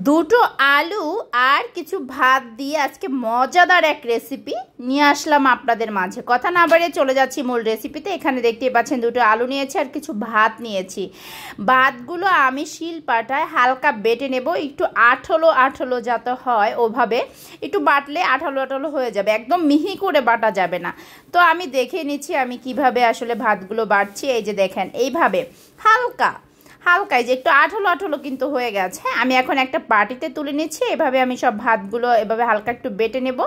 দুটো আলু আর কিছু ভাত দিয়ে আজকে মজাদার এক রেসিপি নিয়ে আসলাম আপনাদের মাঝে। কথা না বাড়িয়ে চলে যাচ্ছি মূল রেসিপিতে। এখানে দেখতেই পাচ্ছেন দুটো আলু নিয়েছি আর কিছু ভাত নিয়েছি। ভাতগুলো আমি শিলপাটায় হালকা বেটে নেব, একটু আঠালো আঠালো যাতে হয় ওভাবে। একটু বাটলে আঠালো আঠালো হয়ে যাবে, একদম মিহি করে বাটা যাবে না। তো আমি দেখে নিচ্ছি আমি কিভাবে আসলে ভাতগুলো বাটছি। এই যে দেখেন এইভাবে হালকা হালকা, যে একটু আঠালো আঠালো কিন্তু হয়ে গেছে। আমি এখন একটা বাটিতে তুলে নিচ্ছি। এভাবে আমি সব ভাতগুলো এভাবে হালকা একটু বেটে নেব,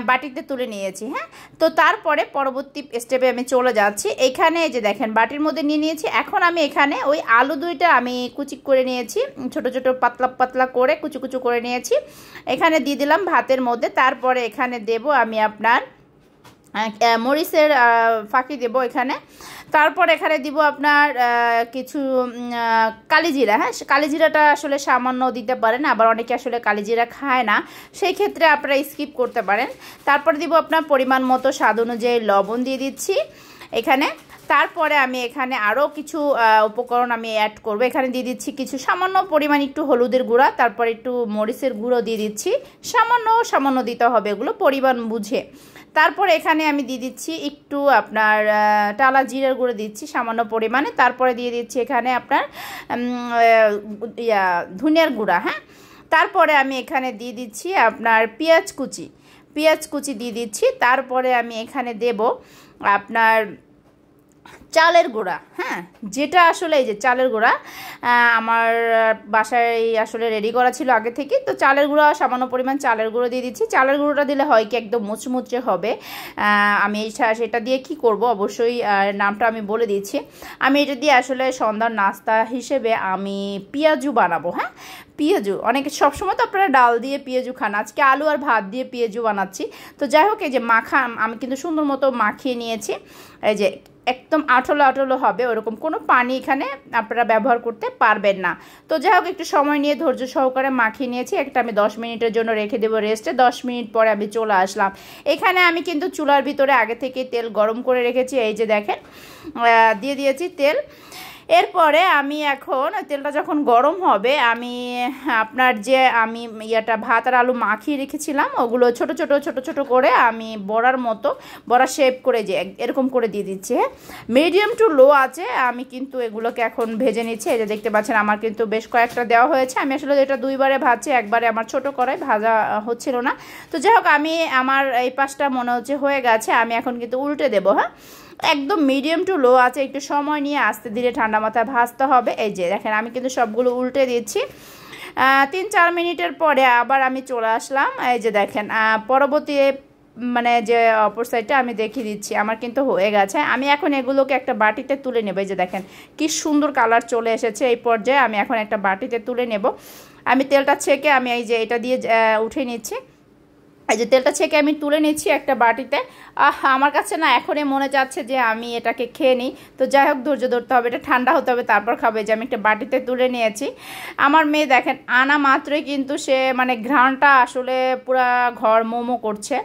বাটিতে তুলে নিয়েছি। হ্যাঁ, তো তারপরে পরবর্তী স্টেপে আমি চলে যাচ্ছি। এখানে এই যে দেখেন বাটির মধ্যে নিয়ে নিয়েছি। এখন আমি এখানে ওই আলু দুইটা আমি কুচি করে নিয়েছি, ছোট ছোট পাতলা পাতলা করে কুচি কুচি করে নিয়েছি। এখানে দিয়ে দিলাম ভাতের মধ্যে। তারপরে এখানে দেব আমি আপনার মরিচের ফাঁকি দেব এখানে। তারপর এখানে দিব আপনার কিছু কালিজিরা। হ্যাঁ, কালিজিরাটা আসলে সামান্য দিতে পারেন, আবার অনেকে আসলে কালিজিরা খায় না, সেই ক্ষেত্রে আপনারা স্কিপ করতে পারেন। তারপর দিব আপনার পরিমাণ মতো স্বাদ অনুযায়ী লবণ দিয়ে দিচ্ছি এখানে। তারপরে আমি এখানে আরও কিছু উপকরণ আমি অ্যাড করব। এখানে দিয়ে দিচ্ছি কিছু সামান্য পরিমাণ একটু হলুদের গুঁড়া, তারপর একটু মরিচের গুঁড়ো দিয়ে দিচ্ছি। সামান্য সামান্য দিতে হবে, এগুলো পরিমাণ বুঝে। তারপর এখানে আমি দিয়ে দিচ্ছি একটু আপনার টালা জিরার গুঁড়ো দিচ্ছি সামান্য পরিমাণে। তারপরে দিয়ে দিচ্ছি এখানে আপনার ধনিয়ার গুঁড়া। হ্যাঁ, তারপরে আমি এখানে দিয়ে দিচ্ছি আপনার পেঁয়াজ কুচি দিয়ে দিচ্ছি। তারপরে আমি এখানে দেব আপনার চালের গুঁড়া। হ্যাঁ, যেটা আসলে এই যে চালের গুঁড়া আমার বাসায় আসলে রেডি করা ছিল আগে থেকে, তো চালের গুঁড়া সামান্য পরিমাণ চালের গুঁড়ো দিয়ে দিচ্ছি। চালের গুঁড়োটা দিলে হয় কি একদম মুচমুচে হবে। আমি সেটা দিয়ে কি করব অবশ্যই নামটা আমি বলে দিচ্ছি। আমি এটা দিয়ে আসলে সন্ধ্যার নাস্তা হিসেবে আমি পেঁয়াজু বানাবো। হ্যাঁ, পেঁয়াজু অনেকে সবসময় তো আপনারা ডাল দিয়ে পেঁয়াজু খান, আজকে আলু আর ভাত দিয়ে পেঁয়াজু বানাচ্ছি। তো যাই হোক, এই যে আমি কিন্তু সুন্দর মতো মাখিয়ে নিয়েছি। এই যে একদম আঠালো আঠালো হবে, ওরকম কোনো পানি এখানে আপনারা ব্যবহার করতে পারবেন না। তো যাই হোক, একটু সময় নিয়ে ধৈর্য সহকারে মাখিয়ে নিয়েছি। একটা আমি 10 মিনিটের জন্য রেখে দেবো রেস্টে। 10 মিনিট পরে আমি চলে আসলাম। এখানে আমি কিন্তু চুলার ভিতরে আগে থেকে তেল গরম করে রেখেছি। এই যে দেখেন দিয়ে দিয়েছি তেল। এরপরে আমি এখন তেলটা যখন গরম হবে, আমি আপনার যে আমি ভাত আর আলু মাখিয়ে রেখেছিলাম ওগুলো ছোট ছোট ছোট ছোট করে আমি বড়ার মতো বড়া শেপ করে যে এরকম করে দিয়ে দিচ্ছি। হ্যাঁ, মিডিয়াম টু লো আছে আমি কিন্তু এগুলোকে এখন ভেজে নিচ্ছি। এই যে দেখতে পাচ্ছেন আমার কিন্তু বেশ কয়েকটা দেওয়া হয়েছে। আমি আসলে এটা দুইবারে ভাজছি, একবারে আমার ছোট কড়াই ভাজা হচ্ছিল না। তো যাই হোক, আমার এই পাশটা মনে হচ্ছে হয়ে গেছে। আমি এখন কিন্তু উল্টে দেবো। হ্যাঁ, একদম মিডিয়াম টু লো আছে, একটু সময় নিয়ে আস্তে ধীরে ঠান্ডা মাথায় ভাজতে হবে। এই যে দেখেন আমি কিন্তু সবগুলো উল্টে দিচ্ছি। 3-4 মিনিটের পরে আবার আমি চলে আসলাম। এই যে দেখেন পরবর্তী মানে যে অপর সাইডটা আমি দেখিয়ে দিচ্ছি আমার কিন্তু হয়ে গেছে। আমি এখন এগুলোকে একটা বাটিতে তুলে নেব। এই যে দেখেন কি সুন্দর কালার চলে এসেছে। এই পর্যায়ে আমি এখন একটা বাটিতে তুলে নেব। আমি তেলটা ছেঁকে আমি এই যে এটা দিয়ে উঠে নিচ্ছি। এই যে তেলটা ছেঁকে আমি তুলে নিচ্ছি একটা বাটিতে। আমার কাছে না এখনই মনে যাচ্ছে যে আমি এটাকে খেয়ে নিই। তো যাই হোক, ধৈর্য ধরতে হবে, এটা ঠান্ডা হতে হবে তারপর খাবে। যে আমি একটা বাটিতে তুলে নিয়েছি। আমার মেয়ে দেখেন আনা মাত্রই কিন্তু সে মানে ঘ্রাণটা আসলে পুরা ঘর মোমো করছে।